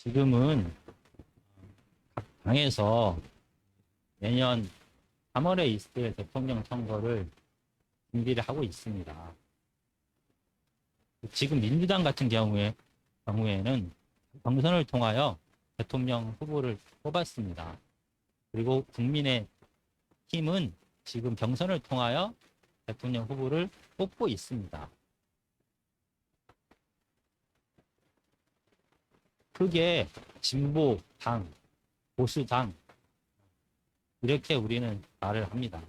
지금은 각 당에서 내년 3월에 있을 대통령 선거를 준비를 하고 있습니다. 지금 민주당 같은 경우에는 경선을 통하여 대통령 후보를 뽑았습니다. 그리고 국민의 힘은 지금 경선을 통하여 대통령 후보를 뽑고 있습니다. 크게 진보당, 보수당 이렇게 우리는 말을 합니다.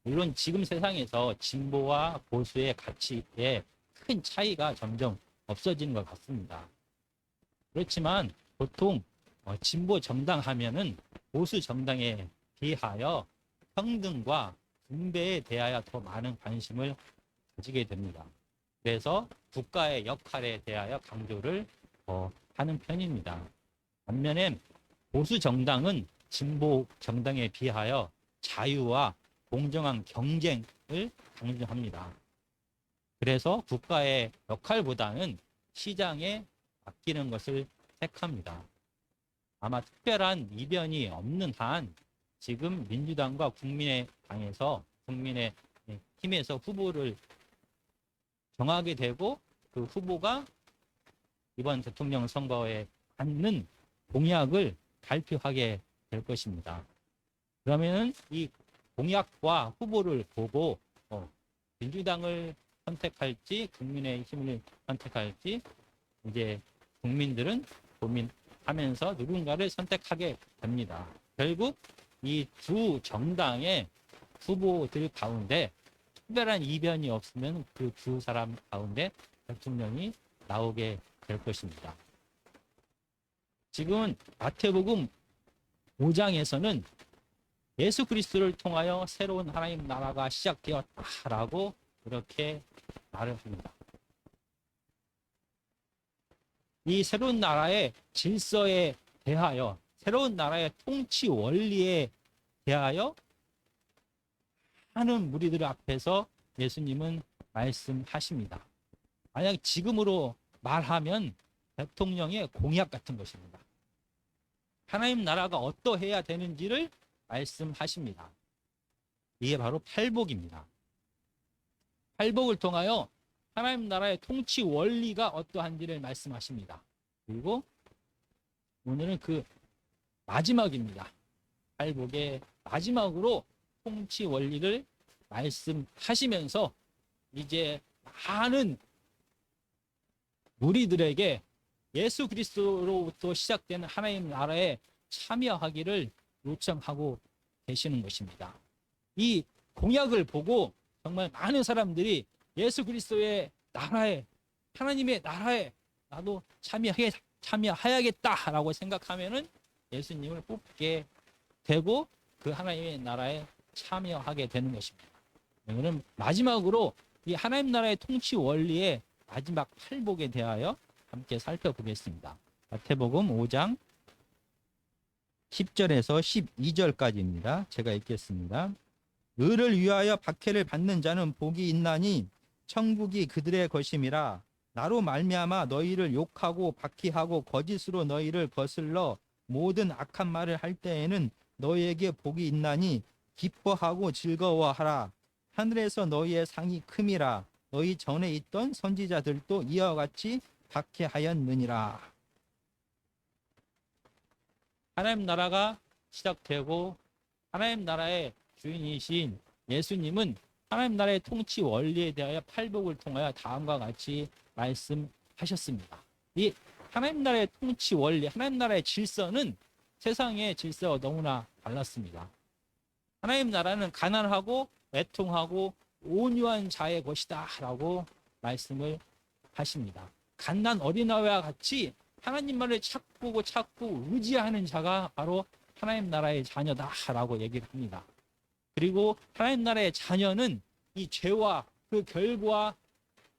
물론 지금 세상에서 진보와 보수의 가치에 큰 차이가 점점 없어지는 것 같습니다. 그렇지만 보통 진보 정당 하면은 보수 정당에 비하여 평등과 분배에 대하여 더 많은 관심을 가지게 됩니다. 그래서 국가의 역할에 대하여 강조를 하는 편입니다. 반면에 보수 정당은 진보 정당에 비하여 자유와 공정한 경쟁을 강조합니다. 그래서 국가의 역할보다는 시장에 맡기는 것을 택합니다. 아마 특별한 이변이 없는 한 지금 민주당과 국민의 힘에서 후보를 정하게 되고 그 후보가 이번 대통령 선거에 맞는 공약을 발표하게 될 것입니다. 그러면은 이 공약과 후보를 보고 민주당을 선택할지 국민의힘을 선택할지 이제 국민들은 고민하면서 누군가를 선택하게 됩니다. 결국 이 두 정당의 후보들 가운데 특별한 이변이 없으면 그 두 사람 가운데 대통령이 나오게 될 것입니다. 지금 마태복음 5장에서는 예수 그리스도를 통하여 새로운 하나님 나라가 시작되었다라고 이렇게 말을 합니다. 이 새로운 나라의 질서에 대하여, 새로운 나라의 통치 원리에 대하여 하는 무리들 앞에서 예수님은 말씀하십니다. 만약 지금으로 말하면 대통령의 공약 같은 것입니다. 하나님 나라가 어떠해야 되는지를 말씀하십니다. 이게 바로 팔복입니다. 팔복을 통하여 하나님 나라의 통치 원리가 어떠한지를 말씀하십니다. 그리고 오늘은 그 마지막입니다. 팔복의 마지막으로 통치 원리를 말씀하시면서 이제 많은 무리들에게 예수 그리스도로부터 시작되는 하나님 나라에 참여하기를 요청하고 계시는 것입니다. 이 공약을 보고 정말 많은 사람들이 예수 그리스도의 나라에, 하나님의 나라에 나도 참여해야겠다라고 생각하면은 예수님을 뽑게 되고 그 하나님의 나라에 참여하게 되는 것입니다. 오늘은 마지막으로 이 하나님 나라의 통치 원리의 마지막 팔복에 대하여 함께 살펴보겠습니다. 마태복음 5장 10절에서 12절까지입니다. 제가 읽겠습니다. 의를 위하여 박해를 받는 자는 복이 있나니 천국이 그들의 것임이라. 나로 말미암아 너희를 욕하고 박해하고 거짓으로 너희를 거슬러 모든 악한 말을 할 때에는 너희에게 복이 있나니 기뻐하고 즐거워하라. 하늘에서 너희의 상이 큼이라. 너희 전에 있던 선지자들도 이와 같이 박해하였느니라. 하나님 나라가 시작되고 하나님 나라의 주인이신 예수님은 하나님 나라의 통치 원리에 대하여 팔복을 통하여 다음과 같이 말씀하셨습니다. 이 하나님 나라의 통치 원리, 하나님 나라의 질서는 세상의 질서와 너무나 달랐습니다. 하나님 나라는 가난하고 애통하고 온유한 자의 것이다 라고 말씀을 하십니다. 갓난 어린아이와 같이 하나님 말을 찾고 의지하는 자가 바로 하나님 나라의 자녀다 라고 얘기를 합니다. 그리고 하나님 나라의 자녀는 이 죄와 그 결과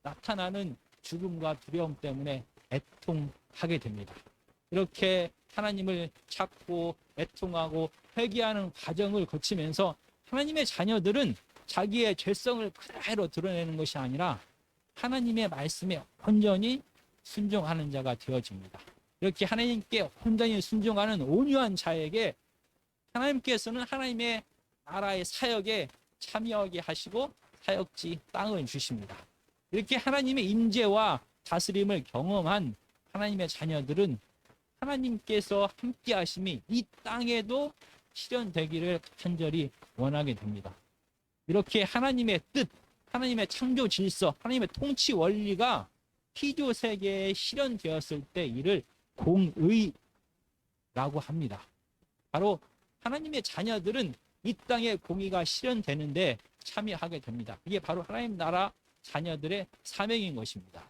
나타나는 죽음과 두려움 때문에 애통하게 됩니다. 이렇게 하나님을 찾고 애통하고 회개하는 과정을 거치면서 하나님의 자녀들은 자기의 죄성을 그대로 드러내는 것이 아니라 하나님의 말씀에 온전히 순종하는 자가 되어집니다. 이렇게 하나님께 온전히 순종하는 온유한 자에게 하나님께서는 하나님의 나라의 사역에 참여하게 하시고 사역지 땅을 주십니다. 이렇게 하나님의 임재와 다스림을 경험한 하나님의 자녀들은 하나님께서 함께 하심이 이 땅에도 실현되기를 간절히 원하게 됩니다. 이렇게 하나님의 뜻, 하나님의 창조 질서, 하나님의 통치 원리가 피조 세계에 실현되었을 때 이를 공의라고 합니다. 바로 하나님의 자녀들은 이 땅에 공의가 실현되는데 참여하게 됩니다. 이게 바로 하나님 나라 자녀들의 사명인 것입니다.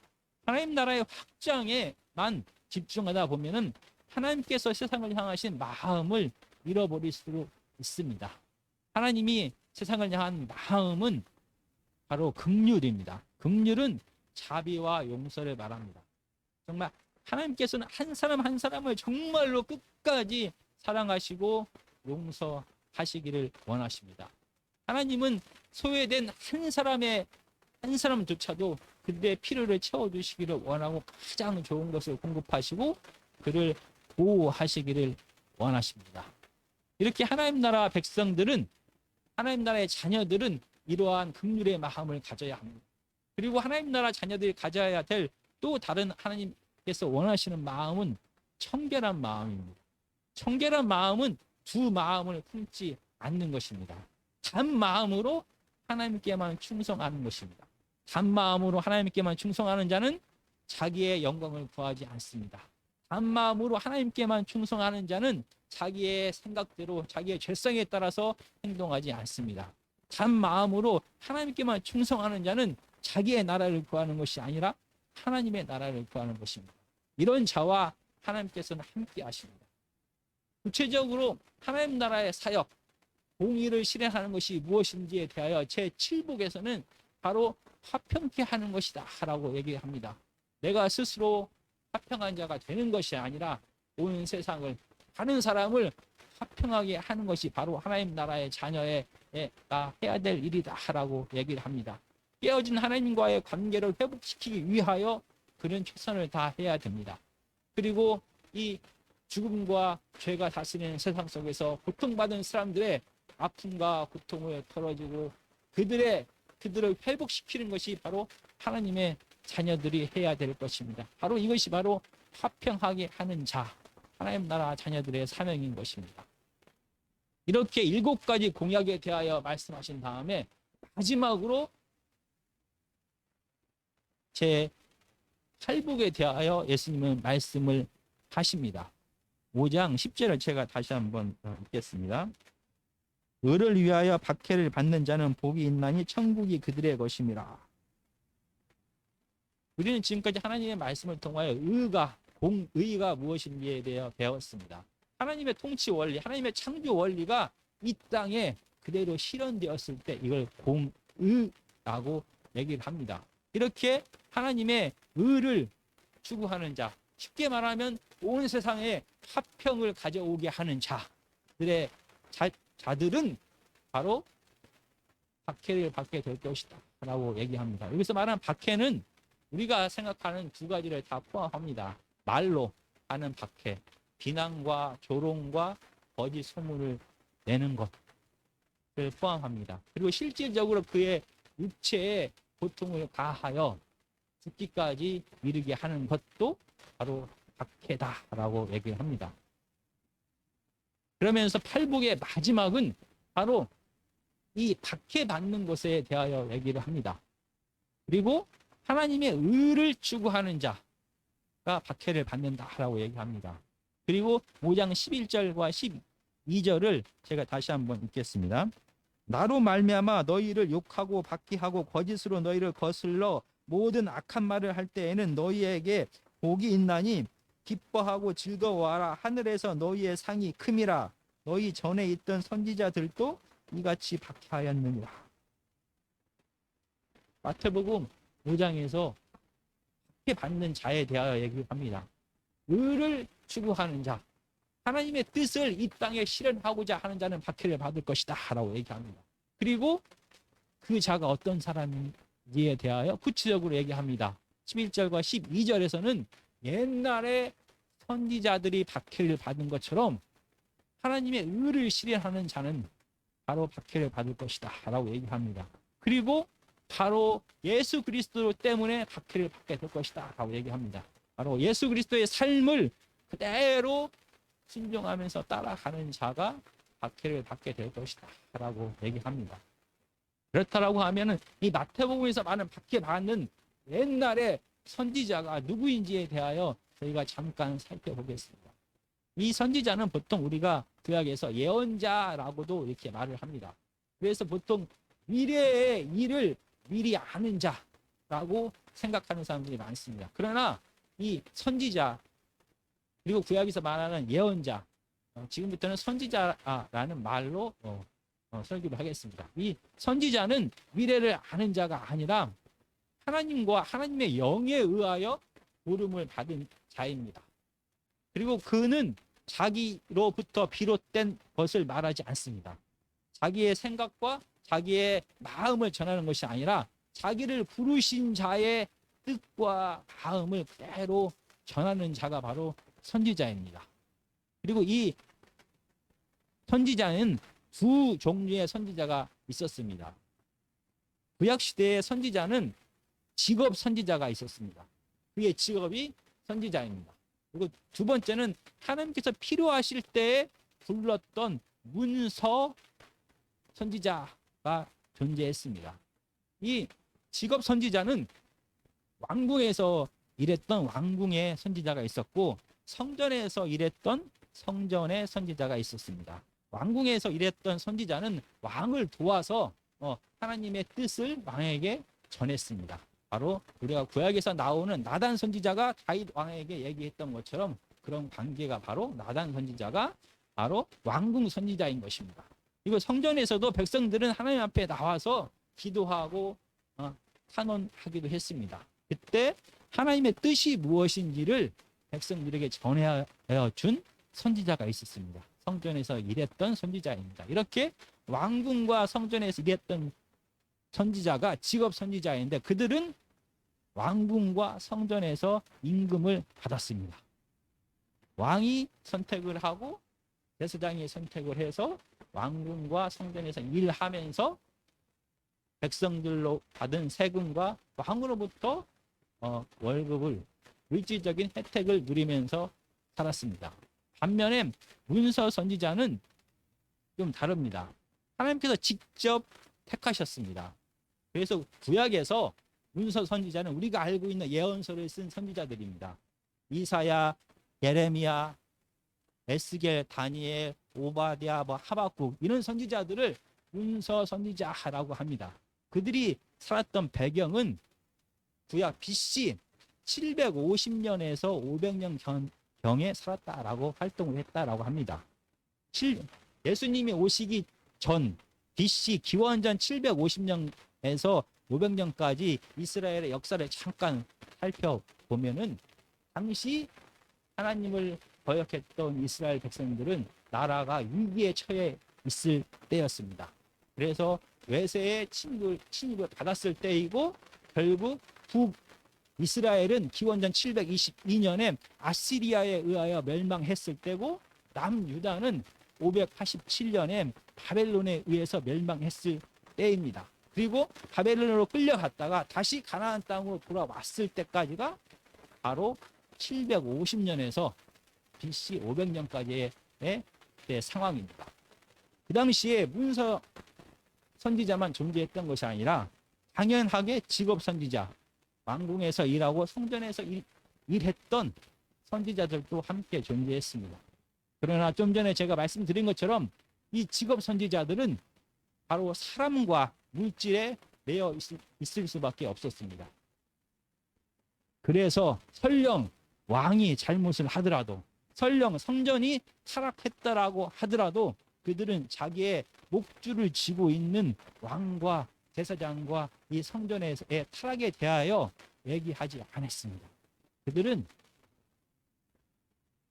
하나님 나라의 확장에만 집중하다 보면은 하나님께서 세상을 향하신 마음을 잃어버릴 수 있습니다. 하나님이 세상을 향한 마음은 바로 긍휼입니다. 긍휼은 자비와 용서를 말합니다. 정말 하나님께서는 한 사람 한 사람을 정말로 끝까지 사랑하시고 용서하시기를 원하십니다. 하나님은 소외된 한 사람조차도 그들의 필요를 채워주시기를 원하고 가장 좋은 것을 공급하시고 그를 보호하시기를 원하십니다. 이렇게 하나님 나라 백성들은, 하나님 나라의 자녀들은 이러한 긍휼의 마음을 가져야 합니다. 그리고 하나님 나라 자녀들이 가져야 될 또 다른 하나님께서 원하시는 마음은 청결한 마음입니다. 청결한 마음은 두 마음을 품지 않는 것입니다. 단 마음으로 하나님께만 충성하는 것입니다. 단 마음으로 하나님께만 충성하는 자는 자기의 영광을 구하지 않습니다. 단 마음으로 하나님께만 충성하는 자는 자기의 생각대로 자기의 죄성에 따라서 행동하지 않습니다. 단 마음으로 하나님께만 충성하는 자는 자기의 나라를 구하는 것이 아니라 하나님의 나라를 구하는 것입니다. 이런 자와 하나님께서는 함께 하십니다. 구체적으로 하나님 나라의 사역, 공의를 실행하는 것이 무엇인지에 대하여 제7복에서는 바로 화평케 하는 것이다 라고 얘기합니다. 내가 스스로 화평한 자가 되는 것이 아니라 온 세상을, 다른 사람을 화평하게 하는 것이 바로 하나님 나라의 자녀가 해야 될 일이다 라고 얘기를 합니다. 깨어진 하나님과의 관계를 회복시키기 위하여 그는 최선을 다해야 됩니다. 그리고 이 죽음과 죄가 다스리는 세상 속에서 고통받은 사람들의 아픔과 고통을 털어주고 그들을 회복시키는 것이 바로 하나님의 자녀들이 해야 될 것입니다. 바로 이것이 바로 화평하게 하는 자, 하나님 나라 자녀들의 사명인 것입니다. 이렇게 7가지 공약에 대하여 말씀하신 다음에 마지막으로 제 8복에 대하여 예수님은 말씀을 하십니다. 5장 10절을 제가 다시 한번 읽겠습니다. 의를 위하여 박해를 받는 자는 복이 있나니 천국이 그들의 것임이라. 우리는 지금까지 하나님의 말씀을 통하여 공의가 무엇인지에 대해 배웠습니다. 하나님의 통치 원리, 하나님의 창조 원리가 이 땅에 그대로 실현되었을 때 이걸 공의라고 얘기를 합니다. 이렇게 하나님의 의를 추구하는 자, 쉽게 말하면 온 세상에 화평을 가져오게 하는 자들은 바로 박해를 받게 될 것이다 라고 얘기합니다. 여기서 말하는 박해는 우리가 생각하는 2가지를 다 포함합니다. 말로 하는 박해, 비난과 조롱과 거짓 소문을 내는 것을 포함합니다. 그리고 실질적으로 그의 육체에 고통을 가하여 죽기까지 이르게 하는 것도 바로 박해다라고 얘기를 합니다. 그러면서 8복의 마지막은 바로 이 박해받는 것에 대하여 얘기를 합니다. 그리고 하나님의 의를 추구하는 자가 박해를 받는다라고 얘기합니다. 그리고 5장 11절과 12절을 제가 다시 한번 읽겠습니다. 나로 말미암아 너희를 욕하고 박해하고 거짓으로 너희를 거슬러 모든 악한 말을 할 때에는 너희에게 복이 있나니 기뻐하고 즐거워하라. 하늘에서 너희의 상이 큼이라. 너희 전에 있던 선지자들도 이같이 박해하였느니라. 마태복음 5장에서 박해받는 자에 대하여 얘기합니다. 의를 추구하는 자, 하나님의 뜻을 이 땅에 실현하고자 하는 자는 박해를 받을 것이다 라고 얘기합니다. 그리고 그 자가 어떤 사람인지에 대하여 구체적으로 얘기합니다. 11절과 12절에서는 옛날에 선지자들이 박해를 받은 것처럼 하나님의 의를 실현하는 자는 바로 박해를 받을 것이다 라고 얘기합니다. 그리고 바로 예수 그리스도 때문에 박해를 받게 될 것이다 라고 얘기합니다. 바로 예수 그리스도의 삶을 그대로 순종하면서 따라가는 자가 박해를 받게 될 것이다 라고 얘기합니다. 그렇다라고 하면은 이 마태복음에서 많은 박해받는 옛날의 선지자가 누구인지에 대하여 저희가 잠깐 살펴보겠습니다. 이 선지자는 보통 우리가 구약에서 예언자라고도 이렇게 말을 합니다. 그래서 보통 미래의 일을 미리 아는 자라고 생각하는 사람들이 많습니다. 그러나 이 선지자 그리고 구약에서 말하는 예언자, 지금부터는 선지자라는 말로 설교를 하겠습니다. 이 선지자는 미래를 아는 자가 아니라 하나님과 하나님의 영에 의하여 부름을 받은 자입니다. 그리고 그는 자기로부터 비롯된 것을 말하지 않습니다. 자기의 생각과 자기의 마음을 전하는 것이 아니라 자기를 부르신 자의 뜻과 마음을 그대로 전하는 자가 바로 선지자입니다. 그리고 이 선지자는 두 종류의 선지자가 있었습니다. 구약시대의 선지자는 직업 선지자가 있었습니다. 그의 직업이 선지자입니다. 그리고 두 번째는 하나님께서 필요하실 때에 불렀던 문서 선지자가 존재했습니다. 이 직업 선지자는 왕궁에서 일했던 왕궁의 선지자가 있었고 성전에서 일했던 성전의 선지자가 있었습니다. 왕궁에서 일했던 선지자는 왕을 도와서 하나님의 뜻을 왕에게 전했습니다. 바로 우리가 구약에서 나오는 나단 선지자가 다윗 왕에게 얘기했던 것처럼 그런 관계가 바로 나단 선지자가 바로 왕궁 선지자인 것입니다. 그리고 성전에서도 백성들은 하나님 앞에 나와서 기도하고 탄원하기도 했습니다. 그때 하나님의 뜻이 무엇인지를 백성들에게 전하여 준 선지자가 있었습니다. 성전에서 일했던 선지자입니다. 이렇게 왕궁과 성전에서 일했던 선지자가 직업 선지자인데 그들은 왕궁과 성전에서 임금을 받았습니다. 왕이 선택을 하고 제사장이 선택을 해서 왕궁과 성전에서 일하면서 백성들로 받은 세금과 왕으로부터 월급을 물질적인 혜택을 누리면서 살았습니다. 반면에 문서 선지자는 좀 다릅니다. 하나님께서 직접 택하셨습니다. 그래서 구약에서 문서 선지자는 우리가 알고 있는 예언서를 쓴 선지자들입니다. 이사야, 예레미야, 에스겔, 다니엘, 오바댜, 하박국 이런 선지자들을 문서 선지자라고 합니다. 그들이 살았던 배경은 구약 BC 750년에서 500년 경에 살았다라고 활동을 했다라고 합니다. 예수님이 오시기 전 BC 기원전 750년에서 500년까지 이스라엘의 역사를 잠깐 살펴보면은 당시 하나님을 거역했던 이스라엘 백성들은 나라가 위기에 처해 있을 때였습니다. 그래서 외세의 침입을 받았을 때이고 결국 북이스라엘은 기원전 722년에 아시리아에 의하여 멸망했을 때고 남유다는 587년에 바벨론에 의해서 멸망했을 때입니다. 그리고 바벨론으로 끌려갔다가 다시 가나안 땅으로 돌아왔을 때까지가 바로 750년에서 BC 500년까지의 상황입니다. 그 당시에 문서 선지자만 존재했던 것이 아니라 당연하게 직업 선지자, 왕궁에서 일하고 성전에서 일했던 선지자들도 함께 존재했습니다. 그러나 좀 전에 제가 말씀드린 것처럼 이 직업 선지자들은 바로 사람과 물질에 매여 있을 수밖에 없었습니다. 그래서 설령 왕이 잘못을 하더라도 설령 성전이 타락했다라고 하더라도 그들은 자기의 목줄을 쥐고 있는 왕과 제사장과 이 성전의 타락에 대하여 얘기하지 않았습니다. 그들은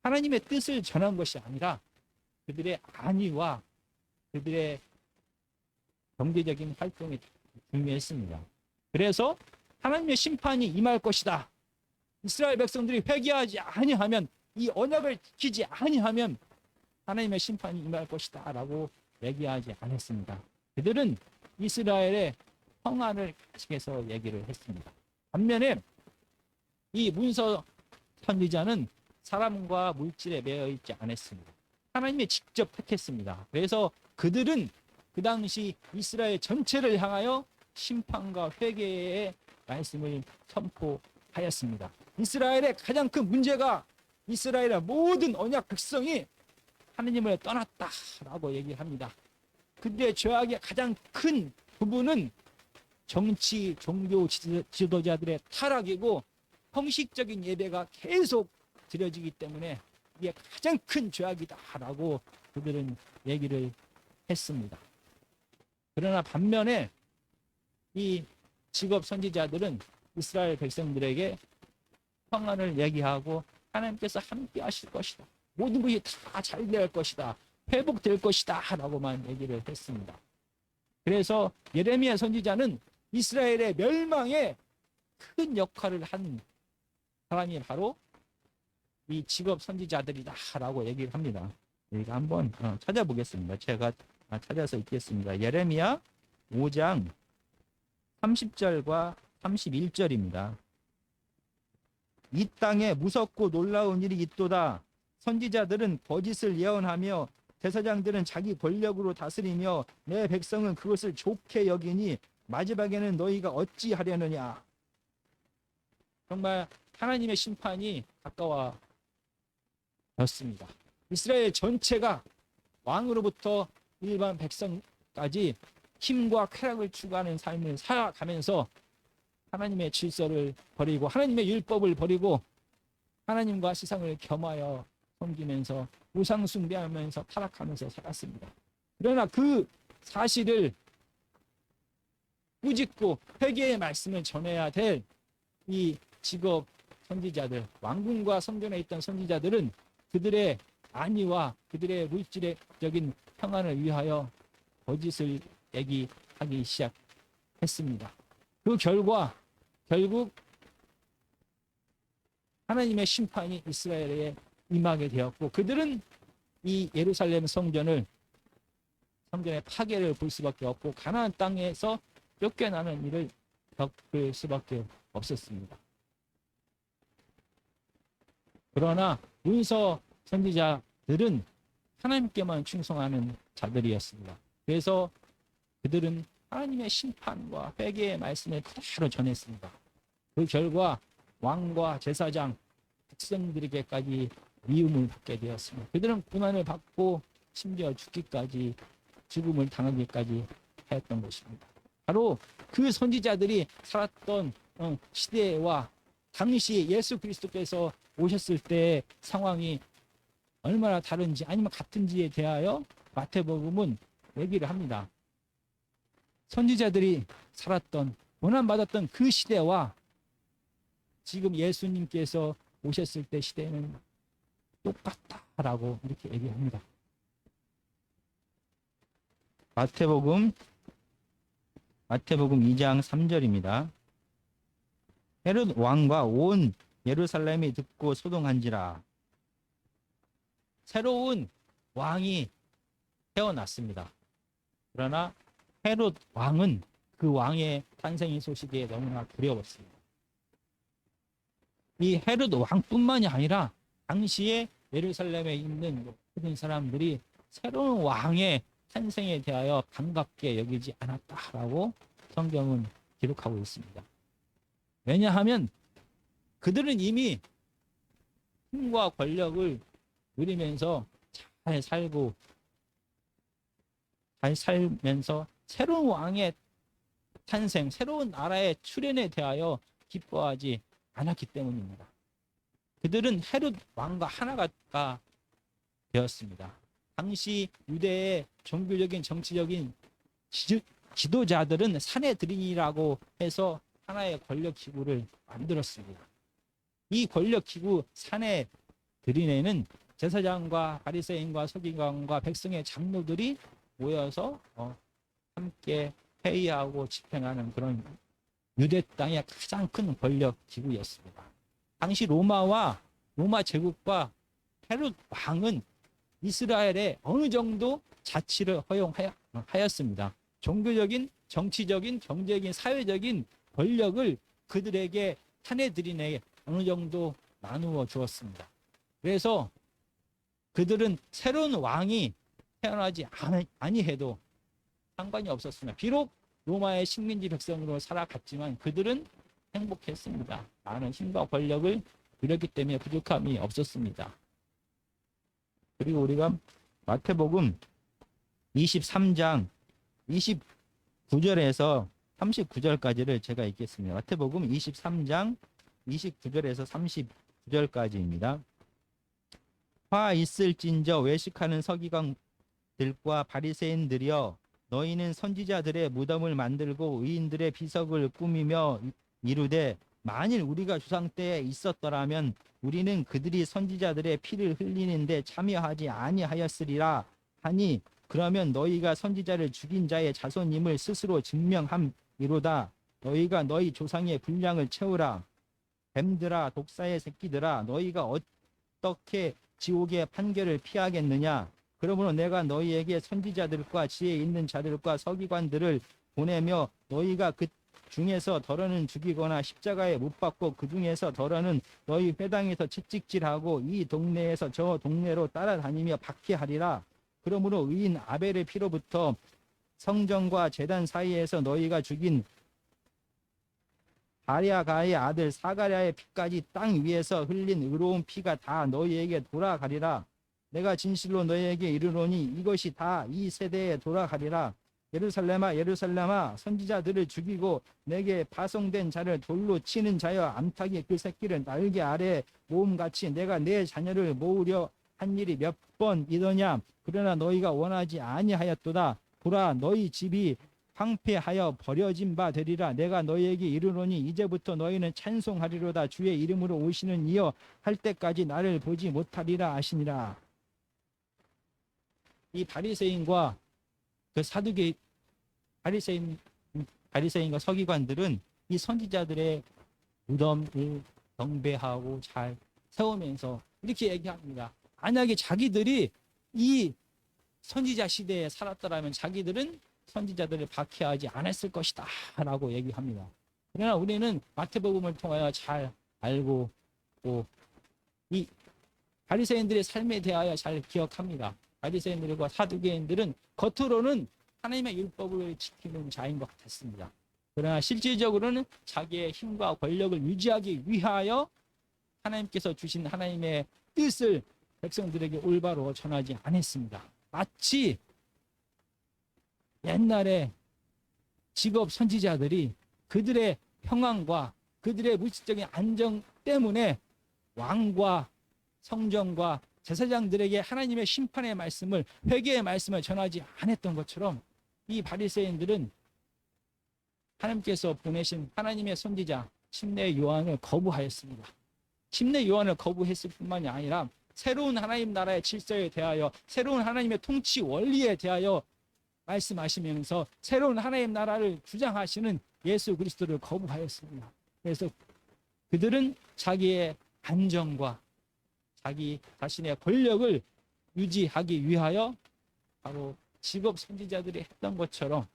하나님의 뜻을 전한 것이 아니라 그들의 안위와 그들의 경제적인 활동이 중요했습니다. 그래서 하나님의 심판이 임할 것이다. 이스라엘 백성들이 회개하지 아니하면 이 언약을 지키지 아니하면 하나님의 심판이 임할 것이다 라고 얘기하지 않았습니다. 그들은 이스라엘의 평안을 계속해서 얘기를 했습니다. 반면에 이 문서 선지자는 사람과 물질에 매여 있지 않았습니다. 하나님이 직접 택했습니다. 그래서 그들은 그 당시 이스라엘 전체를 향하여 심판과 회개의 말씀을 선포하였습니다. 이스라엘의 가장 큰 문제가 이스라엘의 모든 언약 백성이 하나님을 떠났다라고 얘기합니다. 그들의 죄악의 가장 큰 부분은 정치, 종교 지도자들의 타락이고 형식적인 예배가 계속 드려지기 때문에 이게 가장 큰 죄악이다라고 그들은 얘기를 했습니다. 그러나 반면에 이 직업 선지자들은 이스라엘 백성들에게 평안을 얘기하고 하나님께서 함께 하실 것이다. 모든 것이 다 잘 될 것이다. 회복될 것이다. 라고만 얘기를 했습니다. 그래서 예레미야 선지자는 이스라엘의 멸망에 큰 역할을 한 사람이 바로 이 직업 선지자들이다. 라고 얘기를 합니다. 여기가 한번 찾아보겠습니다. 제가 찾아서 읽겠습니다. 예레미야 5장 30절과 31절입니다. 이 땅에 무섭고 놀라운 일이 있도다. 선지자들은 거짓을 예언하며 대사장들은 자기 권력으로 다스리며 내 백성은 그것을 좋게 여기니 마지막에는 너희가 어찌하려느냐. 정말 하나님의 심판이 가까워졌습니다. 이스라엘 전체가 왕으로부터 일반 백성까지 힘과 쾌락을 추구하는 삶을 살아가면서 하나님의 질서를 버리고 하나님의 율법을 버리고 하나님과 세상을 겸하여 섬기면서 우상 숭배하면서 타락하면서 살았습니다. 그러나 그 사실을 꾸짖고 회개의 말씀을 전해야 될 이 직업 선지자들, 왕궁과 성전에 있던 선지자들은 그들의 안위와 그들의 물질적인 평안을 위하여 거짓을 얘기하기 시작했습니다. 그 결과 결국 하나님의 심판이 이스라엘에 임하게 되었고 그들은 이 예루살렘 성전의 파괴를 볼 수밖에 없고 가나안 땅에서 쫓겨나는 일을 겪을 수밖에 없었습니다. 그러나 문서 선지자들은 하나님께만 충성하는 자들이었습니다. 그래서 그들은 하나님의 심판과 회개의 말씀을 그대로 전했습니다. 그 결과 왕과 제사장, 백성들에게까지 미움을 받게 되었습니다. 그들은 고난을 받고 심지어 죽음을 당하기까지 하였던 것입니다. 바로 그 선지자들이 살았던 시대와 당시 예수 그리스도께서 오셨을 때의 상황이 얼마나 다른지 아니면 같은지에 대하여 마태복음은 얘기를 합니다. 선지자들이 살았던 고난받았던 그 시대와 지금 예수님께서 오셨을 때 시대는 똑같다라고 이렇게 얘기합니다. 마태복음 2장 3절입니다. 헤롯 왕과 온 예루살렘이 듣고 소동한지라. 새로운 왕이 태어났습니다. 그러나 헤롯 왕은 그 왕의 탄생의 소식에 너무나 두려웠습니다. 이 헤롯 왕뿐만이 아니라 당시에 예루살렘에 있는 모든 사람들이 새로운 왕의 탄생에 대하여 반갑게 여기지 않았다라고 성경은 기록하고 있습니다. 왜냐하면 그들은 이미 힘과 권력을 누리면서 잘 살면서 새로운 왕의 탄생, 새로운 나라의 출현에 대하여 기뻐하지 않았기 때문입니다. 그들은 헤롯 왕과 하나가 되었습니다. 당시 유대의 종교적인 정치적인 지도자들은 사내들인이라고 해서 하나의 권력 기구를 만들었습니다. 이 권력 기구 사내들인에는 제사장과 바리새인과 서기관과 백성의 장로들이 모여서 함께 회의하고 집행하는 그런 유대 땅의 가장 큰 권력 기구였습니다. 당시 로마 제국과 헤롯 왕은 이스라엘에 어느 정도 자치를 허용하였습니다. 종교적인, 정치적인, 경제적인, 사회적인 권력을 그들에게 사내들인에게 어느 정도 나누어 주었습니다. 그래서 그들은 새로운 왕이 태어나지 아니해도 상관이 없었습니다. 비록 로마의 식민지 백성으로 살아갔지만 그들은 행복했습니다. 많은 힘과 권력을 누렸기 때문에 부족함이 없었습니다. 그리고 우리가 마태복음 23장 29절에서 39절까지를 제가 읽겠습니다. 마태복음 23장 29절에서 39절까지입니다. 화 있을진저 외식하는 서기관들과 바리새인들이여, 너희는 선지자들의 무덤을 만들고 의인들의 비석을 꾸미며 이르되, 만일 우리가 조상 때에 있었더라면 우리는 그들이 선지자들의 피를 흘리는데 참여하지 아니하였으리라 하니, 그러면 너희가 선지자를 죽인 자의 자손임을 스스로 증명함이로다. 너희가 너희 조상의 분량을 채우라. 뱀들아, 독사의 새끼들아, 너희가 어떻게 지옥의 판결을 피하겠느냐? 그러므로 내가 너희에게 선지자들과 지혜 있는 자들과 서기관들을 보내며 너희가 그 중에서 덜어는 죽이거나 십자가에 못 박고 그 중에서 덜어는 너희 회당에서 채찍질하고 이 동네에서 저 동네로 따라다니며 박해하리라. 그러므로 의인 아벨의 피로부터 성전과 제단 사이에서 너희가 죽인 바랴가의 아들 사가랴의 피까지 땅 위에서 흘린 의로운 피가 다 너희에게 돌아가리라. 내가 진실로 너희에게 이르노니 이것이 다 이 세대에 돌아가리라. 예루살렘아, 예루살렘아, 선지자들을 죽이고 내게 파송된 자를 돌로 치는 자여, 암탉이 그 새끼를 날개 아래 모음같이 내가 내 자녀를 모으려 한 일이 몇 번이더냐? 그러나 너희가 원하지 아니하였도다. 보라, 너희 집이 황폐하여 버려진 바 되리라. 내가 너희에게 이르노니 이제부터 너희는 찬송하리로다. 주의 이름으로 오시는 이여 할 때까지 나를 보지 못하리라 하시니라. 이 바리새인과 그 사두개 바리새인과 서기관들은 이 선지자들의 무덤을 경배하고 잘 세우면서 이렇게 얘기합니다. 만약에 자기들이 이 선지자 시대에 살았더라면 자기들은 선지자들을 박해하지 않았을 것이다 라고 얘기합니다. 그러나 우리는 마태복음을 통하여 잘 알고 또 이 바리새인들의 삶에 대하여 잘 기억합니다. 바리새인들과 사두개인들은 겉으로는 하나님의 율법을 지키는 자인 것 같았습니다. 그러나 실질적으로는 자기의 힘과 권력을 유지하기 위하여 하나님께서 주신 하나님의 뜻을 백성들에게 올바로 전하지 않았습니다. 마치 옛날에 직업 선지자들이 그들의 평안과 그들의 물질적인 안정 때문에 왕과 성전과 제사장들에게 하나님의 심판의 말씀을, 회개의 말씀을 전하지 않았던 것처럼 이 바리새인들은 하나님께서 보내신 하나님의 선지자 침례 요한을 거부하였습니다. 침례 요한을 거부했을 뿐만이 아니라 새로운 하나님 나라의 질서에 대하여, 새로운 하나님의 통치 원리에 대하여 말씀하시면서 새로운 하나님 나라를 주장하시는 예수 그리스도를 거부하였습니다. 그래서 그들은 자기의 안정과 자기 자신의 권력을 유지하기 위하여 바로 직업 선지자들이 했던 것처럼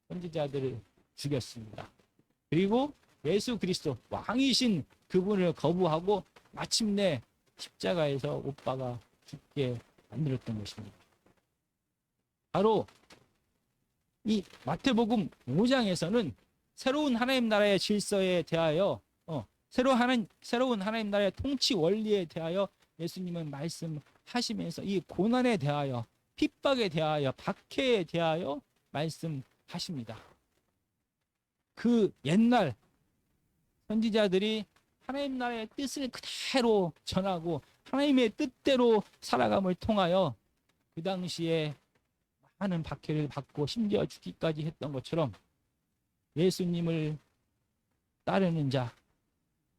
선지자들을 죽였습니다. 그리고 예수 그리스도 왕이신 그분을 거부하고 마침내 십자가에서 못 박아 죽게 만들었던 것입니다. 바로 이 마태복음 5장에서는 새로운 하나님 나라의 질서에 대하여 새로운 하나님 나라의 통치 원리에 대하여 예수님은 말씀하시면서 이 고난에 대하여, 핍박에 대하여, 박해에 대하여 말씀하십니다. 그 옛날 선지자들이 하나님 나라의 뜻을 그대로 전하고 하나님의 뜻대로 살아감을 통하여 그 당시에 많은 박해를 받고 심지어 죽기까지 했던 것처럼 예수님을 따르는 자,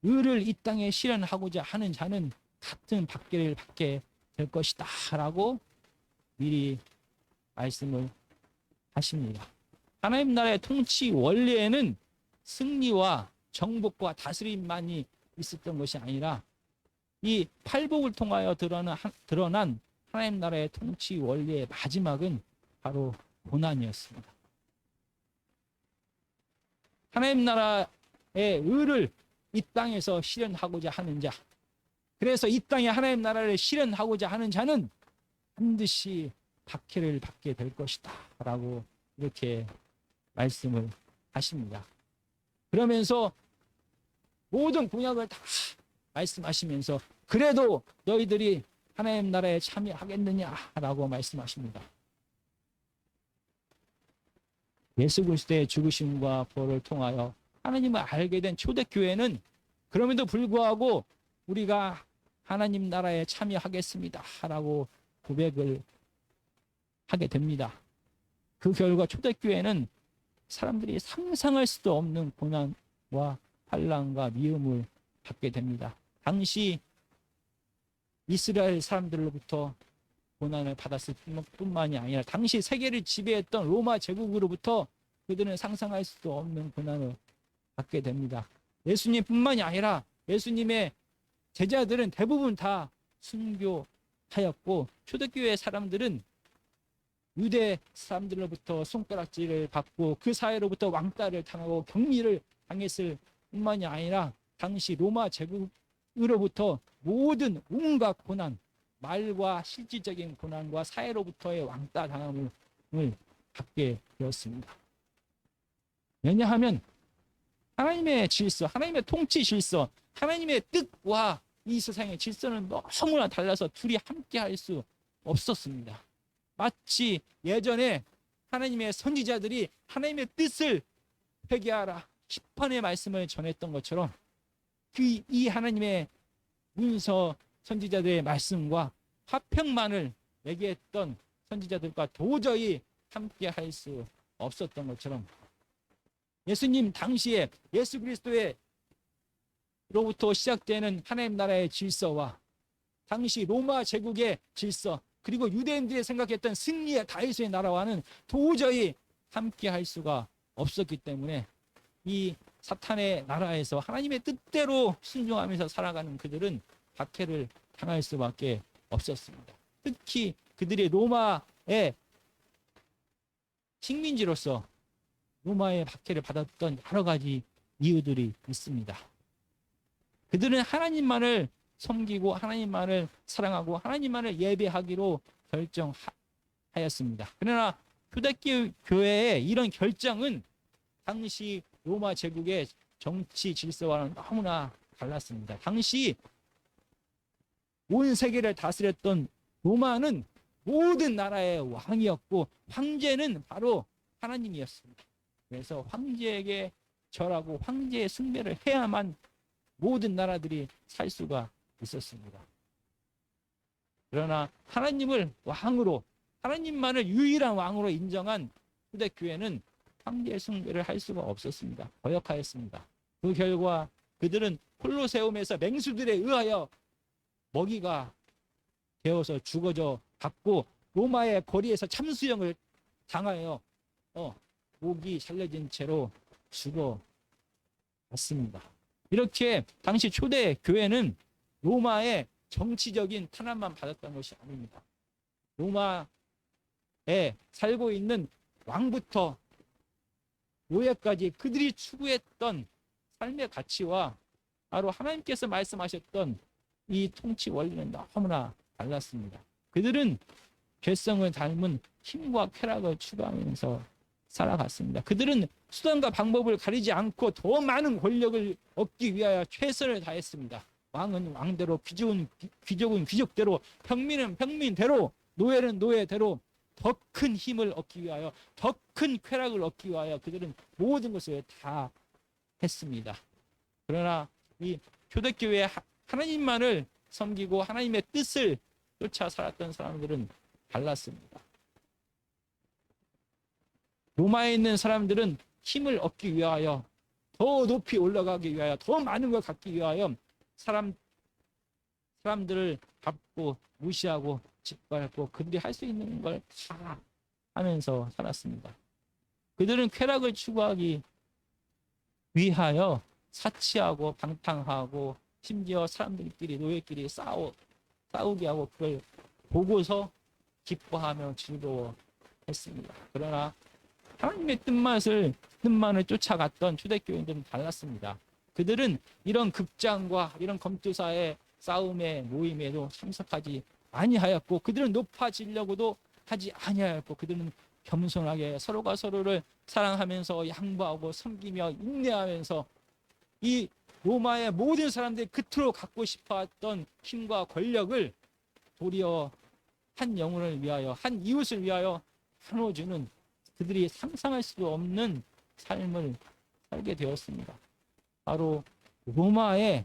의를 이 땅에 실현하고자 하는 자는 같은 박해를 받게 될 것이다 라고 미리 말씀을 하십니다. 하나님 나라의 통치 원리에는 승리와 정복과 다스림만이 있었던 것이 아니라 이 팔복을 통하여 드러난 하나님 나라의 통치 원리의 마지막은 바로 고난이었습니다. 하나님 나라의 의를 이 땅에서 실현하고자 하는 자, 그래서 이 땅에 하나님 나라를 실현하고자 하는 자는 반드시 박해를 받게 될 것이다 라고 이렇게 말씀을 하십니다. 그러면서 모든 공약을 다 말씀하시면서 그래도 너희들이 하나님 나라에 참여하겠느냐라고 말씀하십니다. 예수 그리스도의 죽으심과 부활을 통하여 하나님을 알게 된 초대교회는 그럼에도 불구하고 우리가 하나님 나라에 참여하겠습니다 라고 고백을 하게 됩니다. 그 결과 초대교회는 사람들이 상상할 수도 없는 고난과 환난과 미움을 받게 됩니다. 당시 이스라엘 사람들로부터 고난을 받았을 뿐만이 아니라 당시 세계를 지배했던 로마 제국으로부터 그들은 상상할 수도 없는 고난을 받게 됩니다. 예수님뿐만이 아니라 예수님의 제자들은 대부분 다 순교하였고 초대교회 사람들은 유대 사람들로부터 손가락질을 받고 그 사회로부터 왕따를 당하고 격리를 당했을 뿐만이 아니라 당시 로마 제국으로부터 모든 온갖 고난, 말과 실질적인 고난과 사회로부터의 왕따 당함을 받게 되었습니다. 왜냐하면 하나님의 질서, 하나님의 통치 질서, 하나님의 뜻과 이 세상의 질서는 너무나 달라서 둘이 함께 할 수 없었습니다. 마치 예전에 하나님의 선지자들이 하나님의 뜻을 회개하라, 심판의 말씀을 전했던 것처럼 이 하나님의 문서 선지자들의 말씀과 화평만을 얘기했던 선지자들과 도저히 함께 할 수 없었던 것처럼 예수님 당시에 예수 그리스도의 로부터 시작되는 하나님 나라의 질서와 당시 로마 제국의 질서 그리고 유대인들이 생각했던 승리의 다윗의 나라와는 도저히 함께 할 수가 없었기 때문에 이 사탄의 나라에서 하나님의 뜻대로 순종하면서 살아가는 그들은 박해를 당할 수밖에 없었습니다. 특히 그들이 로마의 식민지로서 로마의 박해를 받았던 여러 가지 이유들이 있습니다. 그들은 하나님만을 섬기고 하나님만을 사랑하고 하나님만을 예배하기로 결정하였습니다. 그러나 초대교회의 이런 결정은 당시 로마 제국의 정치 질서와는 너무나 달랐습니다. 당시 온 세계를 다스렸던 로마는 모든 나라의 왕이었고 황제는 바로 하나님이었습니다. 그래서 황제에게 절하고 황제의 숭배를 해야만 모든 나라들이 살 수가 있었습니다. 그러나 하나님을 왕으로, 하나님만을 유일한 왕으로 인정한 초대교회는 황제의 숭배를 할 수가 없었습니다. 거역하였습니다. 그 결과 그들은 콜로세움에서 맹수들에 의하여 먹이가 되어서 죽어져 갔고 로마의 거리에서 참수형을 당하여 목이 잘려진 채로 죽어갔습니다. 이렇게 당시 초대 교회는 로마의 정치적인 탄압만 받았던 것이 아닙니다. 로마에 살고 있는 왕부터 노예까지 그들이 추구했던 삶의 가치와 바로 하나님께서 말씀하셨던 이 통치 원리는 너무나 달랐습니다. 그들은 죄성을 닮은 힘과 쾌락을 추구하면서 살아갔습니다. 그들은 수단과 방법을 가리지 않고 더 많은 권력을 얻기 위하여 최선을 다했습니다. 왕은 왕대로, 귀족은 귀족대로, 평민은 평민대로, 노예는 노예대로 더 큰 힘을 얻기 위하여, 더 큰 쾌락을 얻기 위하여 그들은 모든 것을 다 했습니다. 그러나 이 초대교회의 하나님만을 섬기고 하나님의 뜻을 쫓아 살았던 사람들은 달랐습니다. 로마에 있는 사람들은 힘을 얻기 위하여, 더 높이 올라가기 위하여, 더 많은 걸 갖기 위하여 사람들을 밟고 무시하고 짓밟고 그들이 할 수 있는 걸 다 하면서 살았습니다. 그들은 쾌락을 추구하기 위하여 사치하고 방탕하고 심지어 사람들끼리 노예끼리 싸우게 하고 그걸 보고서 기뻐하며 즐거워했습니다. 그러나 하나님의 뜻만을 쫓아갔던 초대교인들은 달랐습니다. 그들은 이런 극장과 이런 검투사의 싸움의 모임에도 참석하지 아니하였고, 그들은 높아지려고도 하지 아니하였고, 그들은 겸손하게 서로가 서로를 사랑하면서 양보하고 섬기며 인내하면서 이 로마의 모든 사람들이 그토록 갖고 싶어했던 힘과 권력을 도리어 한 영혼을 위하여, 한 이웃을 위하여 나눠주는, 그들이 상상할 수 없는 삶을 살게 되었습니다. 바로 로마의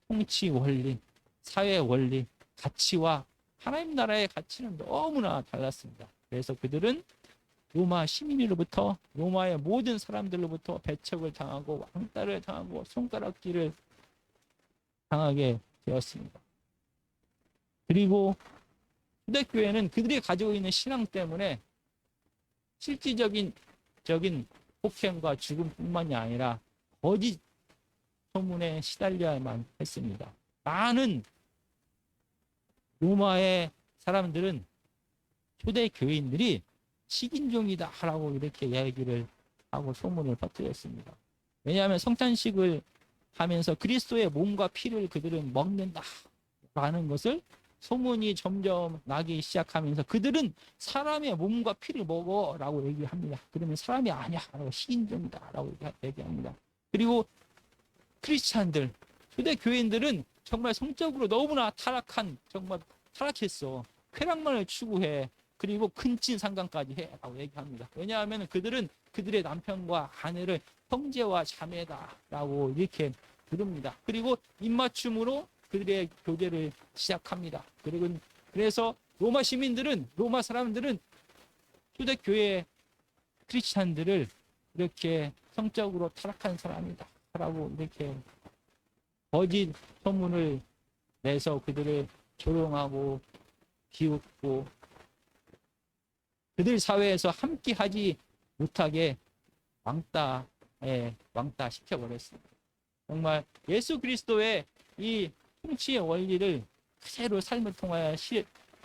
통치 원리, 사회 원리, 가치와 하나님 나라의 가치는 너무나 달랐습니다. 그래서 그들은 로마 시민으로부터, 로마의 모든 사람들로부터 배척을 당하고 왕따를 당하고 손가락질을 당하게 되었습니다. 그리고 초대교회는 그들이 가지고 있는 신앙 때문에 실질적인 폭행과 죽음뿐만이 아니라 거짓 소문에 시달려야만 했습니다. 많은 로마의 사람들은 초대교인들이 식인종이다라고 이렇게 이야기를 하고 소문을 퍼뜨렸습니다. 왜냐하면 성찬식을 하면서 그리스도의 몸과 피를 그들은 먹는다라는 것을 소문이 점점 나기 시작하면서 그들은 사람의 몸과 피를 먹어라고 얘기합니다. 그러면 사람이 아니야라고 식인종이다라고 얘기합니다. 그리고 크리스찬들, 초대교인들은 정말 성적으로 너무나 정말 타락했어. 쾌락만을 추구해. 그리고 근친상간까지 해라고 얘기합니다. 왜냐하면 그들은 그들의 남편과 아내를 형제와 자매다라고 이렇게 부릅니다. 그리고 입맞춤으로 그들의 교제를 시작합니다. 그래서 로마 사람들은 초대교회 크리스찬들을 이렇게 성적으로 타락한 사람이다라고 이렇게 거짓 소문을 내서 그들을 조롱하고 비웃고 그들 사회에서 함께하지 못하게 왕따 시켜버렸습니다. 정말 예수 그리스도의 이 통치의 원리를 그대로 삶을 통하여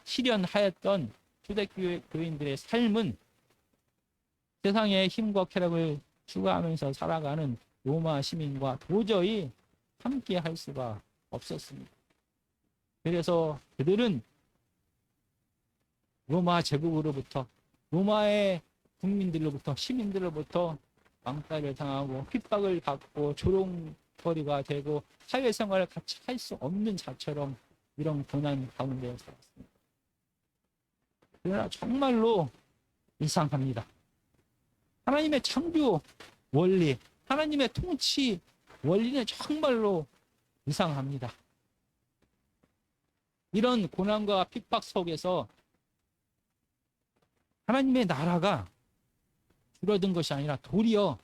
실현하였던 초대교인들의 삶은 세상의 힘과 쾌락을 추구하면서 살아가는 로마 시민과 도저히 함께할 수가 없었습니다. 그래서 그들은 로마 제국으로부터, 로마의 국민들로부터, 시민들로부터 왕따를 당하고 핍박을 받고 조롱거리가 되고 사회생활을 같이 할 수 없는 자처럼 이런 고난 가운데 살았습니다. 그러나 정말로 이상합니다. 하나님의 창조 원리, 하나님의 통치 원리는 정말로 이상합니다. 이런 고난과 핍박 속에서 하나님의 나라가 줄어든 것이 아니라 도리어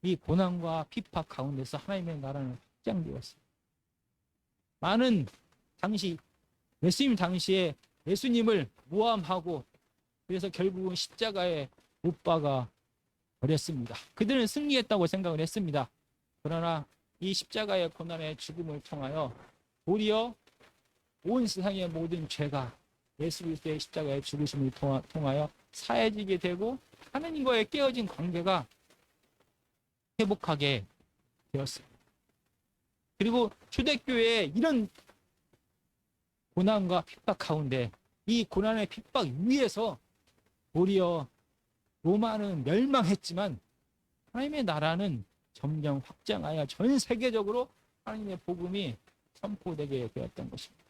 이 고난과 핍박 가운데서 하나님의 나라는 확장되었습니다. 많은 예수님 당시에 예수님을 모함하고 그래서 결국은 십자가에 못 박아 버렸습니다. 그들은 승리했다고 생각을 했습니다. 그러나 이 십자가의 고난의 죽음을 통하여 도리어 온 세상의 모든 죄가 예수 그리스도의 십자가의 죽으심을 통하여 사해지게 되고 하나님과의 깨어진 관계가 회복하게 되었습니다. 그리고 초대교회의 이런 고난과 핍박 가운데 이 고난의 핍박 위에서 도리어 로마는 멸망했지만 하나님의 나라는 점점 확장하여 전 세계적으로 하나님의 복음이 선포되게 되었던 것입니다.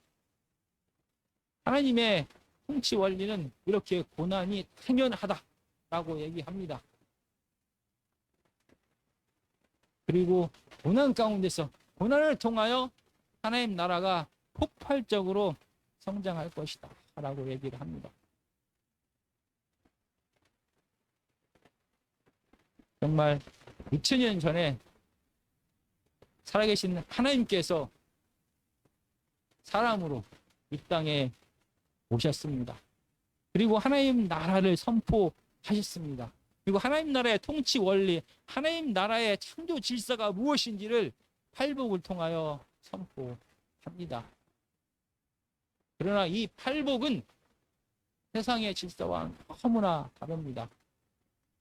하나님의 통치 원리는 이렇게 고난이 당연하다라고 얘기합니다. 그리고 고난 가운데서 고난을 통하여 하나님 나라가 폭발적으로 성장할 것이다 라고 얘기를 합니다. 정말 2000년 전에 살아계신 하나님께서 사람으로 이 땅에 오셨습니다. 그리고 하나님 나라를 선포하셨습니다. 그리고 하나님 나라의 통치 원리, 하나님 나라의 창조 질서가 무엇인지를 팔복을 통하여 선포합니다. 그러나 이 팔복은 세상의 질서와 너무나 다릅니다.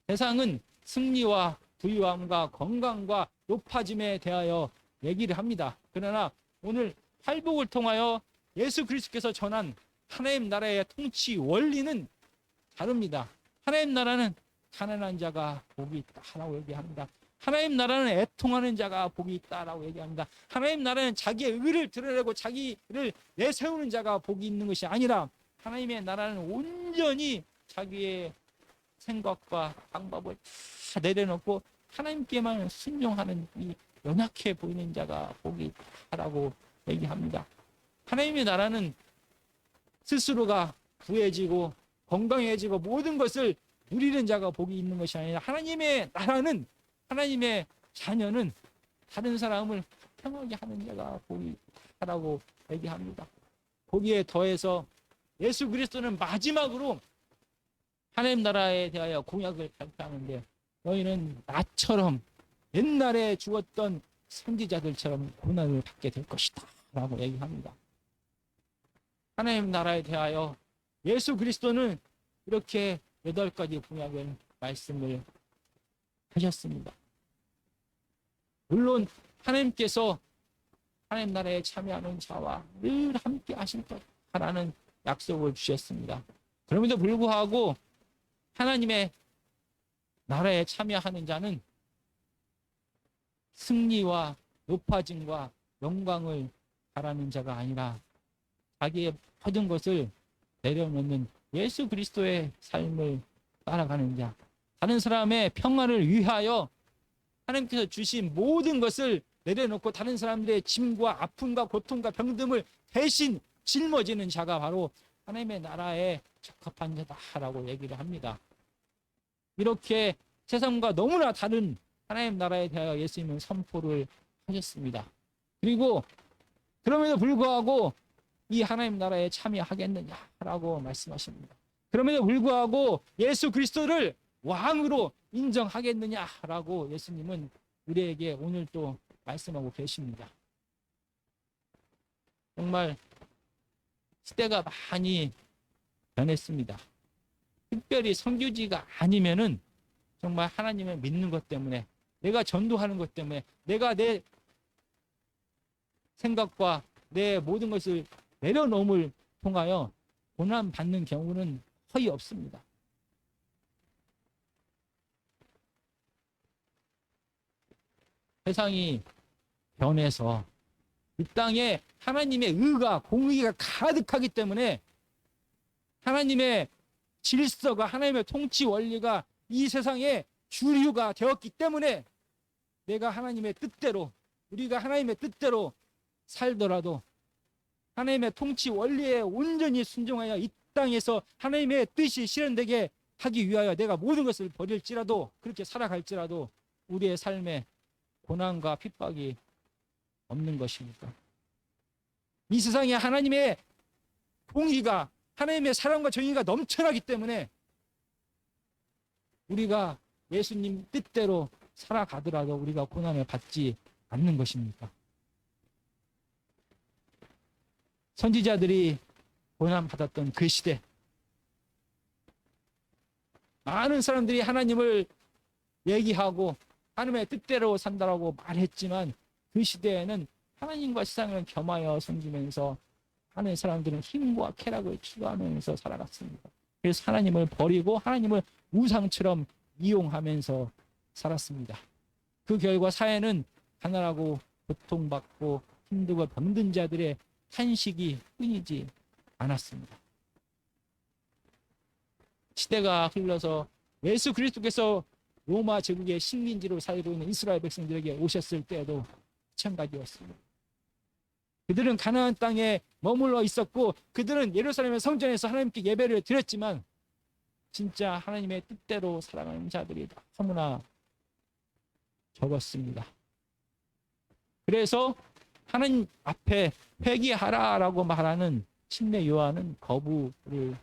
세상은 승리와 부유함과 건강과 높아짐에 대하여 얘기를 합니다. 그러나 오늘 팔복을 통하여 예수 그리스도께서 전한 하나님 나라의 통치 원리는 다릅니다. 하나님 나라는 가난한 자가 복이 있다라고 얘기합니다. 하나님 나라는 애통하는 자가 복이 있다라고 얘기합니다. 하나님 나라는 자기의 의를 드러내고 자기를 내세우는 자가 복이 있는 것이 아니라 하나님의 나라는 온전히 자기의 생각과 방법을 다 내려놓고 하나님께만 순종하는 이 연약해 보이는 자가 복이 있다라고 얘기합니다. 하나님의 나라는 스스로가 부해지고 건강해지고 모든 것을 누리는 자가 복이 있는 것이 아니라 하나님의 나라는 하나님의 자녀는 다른 사람을 평하게 하는 자가 복이 있다라고 얘기합니다. 거기에 더해서 예수 그리스도는 마지막으로 하나님 나라에 대하여 공약을 발표하는데 너희는 나처럼 옛날에 죽었던 선지자들처럼 고난을 받게 될 것이다 라고 얘기합니다. 하나님 나라에 대하여 예수 그리스도는 이렇게 8가지 공약을 말씀을 하셨습니다. 물론 하나님께서 하나님 나라에 참여하는 자와 늘 함께 하실 것이라는 약속을 주셨습니다. 그럼에도 불구하고 하나님의 나라에 참여하는 자는 승리와 높아짐과 영광을 바라는 자가 아니라 자기의 모든 것을 내려놓는 예수 그리스도의 삶을 따라가는 자, 다른 사람의 평화를 위하여 하나님께서 주신 모든 것을 내려놓고 다른 사람들의 짐과 아픔과 고통과 병듦을 대신 짊어지는 자가 바로 하나님의 나라에 적합한 자다라고 얘기를 합니다. 이렇게 세상과 너무나 다른 하나님 나라에 대하여 예수님은 선포를 하셨습니다. 그리고 그럼에도 불구하고 이 하나님 나라에 참여하겠느냐라고 말씀하십니다. 그럼에도 불구하고 예수 그리스도를 왕으로 인정하겠느냐라고 예수님은 우리에게 오늘 또 말씀하고 계십니다. 정말 시대가 많이 변했습니다. 특별히 선교지가 아니면은 정말 하나님을 믿는 것 때문에, 내가 전도하는 것 때문에, 내가 내 생각과 내 모든 것을 내려놓음을 통하여 고난 받는 경우는 거의 없습니다. 세상이 변해서 이 땅에 하나님의 의가, 공의가 가득하기 때문에 하나님의 질서가, 하나님의 통치 원리가 이 세상에 주류가 되었기 때문에 내가 하나님의 뜻대로, 우리가 하나님의 뜻대로 살더라도 하나님의 통치 원리에 온전히 순종하여 이 땅에서 하나님의 뜻이 실현되게 하기 위하여 내가 모든 것을 버릴지라도, 그렇게 살아갈지라도 우리의 삶에 고난과 핍박이 없는 것입니까? 이 세상에 하나님의 공의가, 하나님의 사랑과 정의가 넘쳐나기 때문에 우리가 예수님 뜻대로 살아가더라도 우리가 고난을 받지 않는 것입니까? 선지자들이 고난받았던 그 시대, 많은 사람들이 하나님을 얘기하고 하나님의 뜻대로 산다라고 말했지만 그 시대에는 하나님과 세상을 겸하여 섬기면서 하는 사람들은 힘과 쾌락을 추구하면서 살아갔습니다. 그래서 하나님을 버리고 하나님을 우상처럼 이용하면서 살았습니다. 그 결과 사회는 가난하고 고통받고 힘들고 병든 자들의 탄식이 끊이지 않았습니다. 시대가 흘러서 예수 그리스도께서 로마 제국의 식민지로 살고 있는 이스라엘 백성들에게 오셨을 때에도 마찬가지였습니다. 그들은 가나안 땅에 머물러 있었고 그들은 예루살렘의 성전에서 하나님께 예배를 드렸지만 진짜 하나님의 뜻대로 살아가는 자들이 너무나 적었습니다. 그래서 하나님 앞에 회개하라라고 말하는 침례 요한은 거부를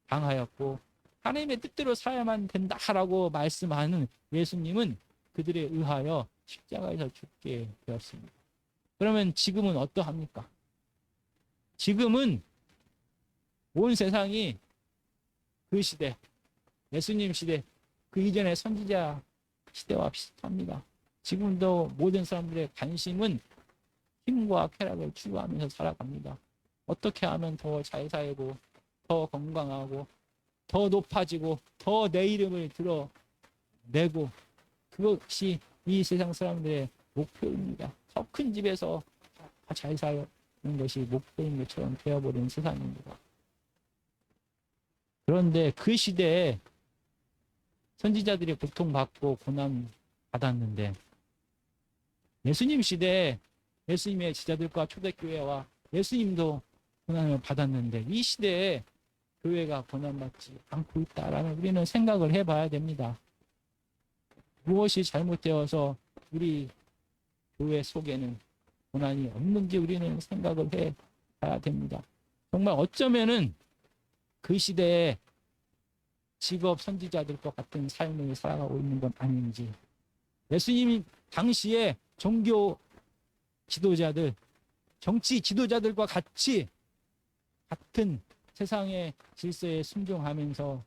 당하였고 하나님의 뜻대로 살아야만 된다라고 말씀하는 예수님은 그들에 의하여 십자가에서 죽게 되었습니다. 그러면 지금은 어떠합니까? 지금은 온 세상이 그 시대, 예수님 시대, 그 이전의 선지자 시대와 비슷합니다. 지금도 모든 사람들의 관심은 힘과 쾌락을 추구하면서 살아갑니다. 어떻게 하면 더 잘 살고, 더 건강하고, 더 높아지고, 더 내 이름을 드러내고, 그것이 이 세상 사람들의 목표입니다. 더 큰 집에서 잘 사는 것이 목표인 것처럼 되어버린 세상입니다. 그런데 그 시대에 선지자들이 고통받고 고난받았는데 예수님 시대에 예수님의 제자들과 초대교회와 예수님도 고난을 받았는데 이 시대에 교회가 고난받지 않고 있다라는 우리는 생각을 해봐야 됩니다. 무엇이 잘못되어서 우리 교회 속에는 고난이 없는지 우리는 생각을 해봐야 됩니다. 정말 어쩌면은 그 시대에 직업 선지자들과 같은 삶을 살아가고 있는 건 아닌지, 예수님 당시에 종교 지도자들, 정치 지도자들과 같은 세상의 질서에 순종하면서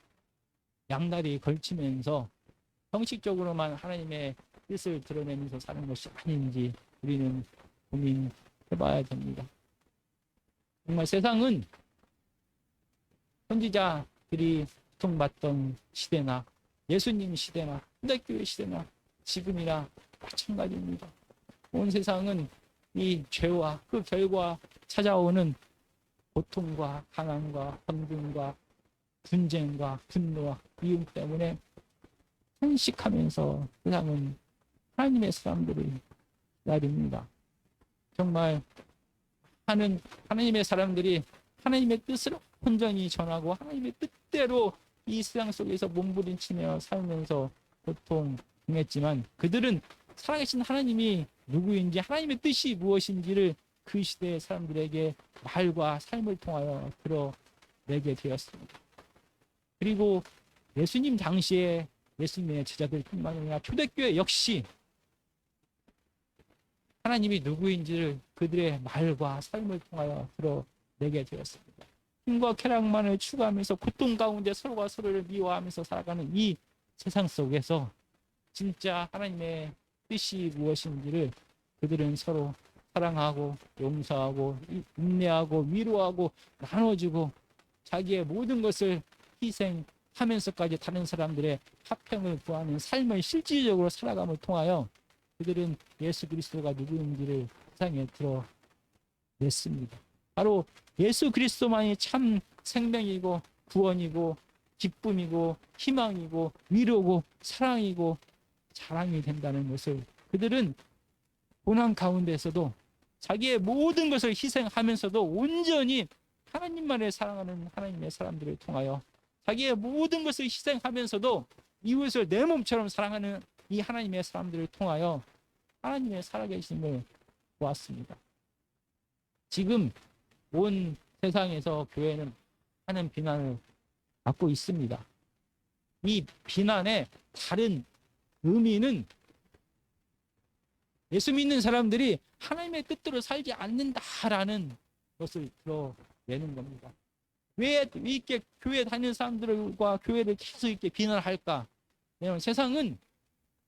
양다리 걸치면서 형식적으로만 하나님의 뜻을 드러내면서 사는 것이 아닌지 우리는 고민해봐야 됩니다. 정말 세상은 선지자들이 고통받던 시대나 예수님 시대나 초대교회 시대나 지금이나 마찬가지입니다. 온 세상은 이 죄와 그 결과 찾아오는 고통과 가난과 평등과 분쟁과 분노와 미움 때문에 탄식하면서 세상은 하나님의 사람들을 기다립니다. 정말 하나님의 사람들이 하나님의 뜻을 온전히 전하고 하나님의 뜻대로 이 세상 속에서 몸부림치며 살면서 고통했지만 그들은 살아계신 하나님이 누구인지 하나님의 뜻이 무엇인지를 그 시대의 사람들에게 말과 삶을 통하여 드러내게 되었습니다. 그리고 예수님 당시에 예수님의 제자들뿐만 아니라 초대교회 역시 하나님이 누구인지를 그들의 말과 삶을 통하여 드러내게 되었습니다. 힘과 쾌락만을 추구하면서 고통 가운데 서로가 서로를 미워하면서 살아가는 이 세상 속에서 진짜 하나님의 뜻이 무엇인지를 그들은 서로 사랑하고 용서하고 인내하고 위로하고 나눠주고 자기의 모든 것을 희생하면서까지 다른 사람들의 화평을 구하는 삶을 실질적으로 살아감을 통하여 그들은 예수 그리스도가 누구인지를 세상에 드러냈습니다. 바로 예수 그리스도만이 참 생명이고 구원이고 기쁨이고 희망이고 위로고 사랑이고 자랑이 된다는 것을 그들은 고난 가운데서도 자기의 모든 것을 희생하면서도 온전히 하나님만을 사랑하는 하나님의 사람들을 통하여 자기의 모든 것을 희생하면서도 이웃을 내 몸처럼 사랑하는 이 하나님의 사람들을 통하여 하나님의 살아계심을 보았습니다. 지금 온 세상에서 교회는 하는 비난을 받고 있습니다. 이 비난의 다른 의미는 예수 믿는 사람들이 하나님의 뜻대로 살지 않는다라는 것을 드러내는 겁니다. 왜 이렇게 교회 다니는 사람들과 교회를 계속 이렇게 비난할까? 왜냐하면 세상은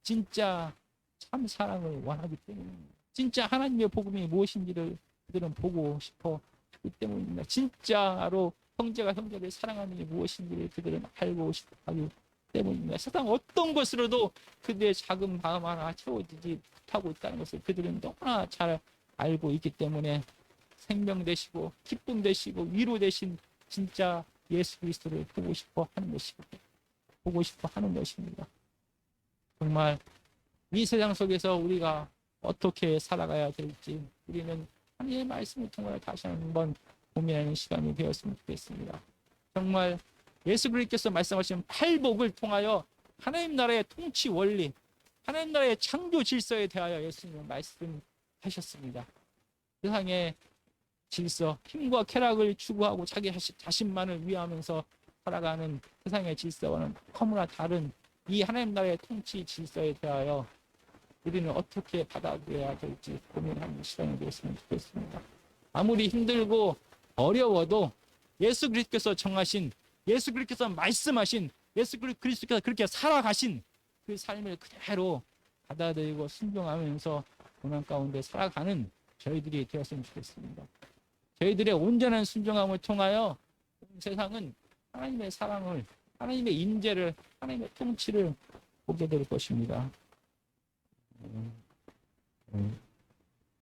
진짜 참 사랑을 원하기 때문입니다. 진짜 하나님의 복음이 무엇인지를 그들은 보고 싶어 하기 때문입니다. 진짜로 형제가 형제를 사랑하는 게 무엇인지를 그들은 알고 싶어 하기 때문입니다. 세상 어떤 것으로도 그들의 작은 마음 하나 채워지지 못하고 있다는 것을 그들은 너무나 잘 알고 있기 때문에 생명 되시고 기쁨 되시고 위로 되신 진짜 예수 그리스도를 보고 싶어 하는 것입니다. 정말 이 세상 속에서 우리가 어떻게 살아가야 될지 우리는 하나님의 말씀을 통해 다시 한번 고민하는 시간이 되었으면 좋겠습니다. 정말 예수 그리스도께서 말씀하신 팔복을 통하여 하나님 나라의 통치 원리, 하나님 나라의 창조 질서에 대하여 예수님은 말씀하셨습니다. 세상의 질서, 힘과 쾌락을 추구하고 자기 자신만을 위하면서 살아가는 세상의 질서와는 너무나 다른 이 하나님 나라의 통치 질서에 대하여 우리는 어떻게 받아들여야 될지 고민하는 시간이 되었으면 좋겠습니다. 아무리 힘들고 어려워도 예수 그리스도께서 정하신, 예수 그리스도께서 말씀하신, 예수 그리스도께서 그렇게 살아가신 그 삶을 그대로 받아들이고 순종하면서 고난 가운데 살아가는 저희들이 되었으면 좋겠습니다. 저희들의 온전한 순종함을 통하여 세상은 하나님의 사랑을, 하나님의 임재를, 하나님의 통치를 보게 될 것입니다.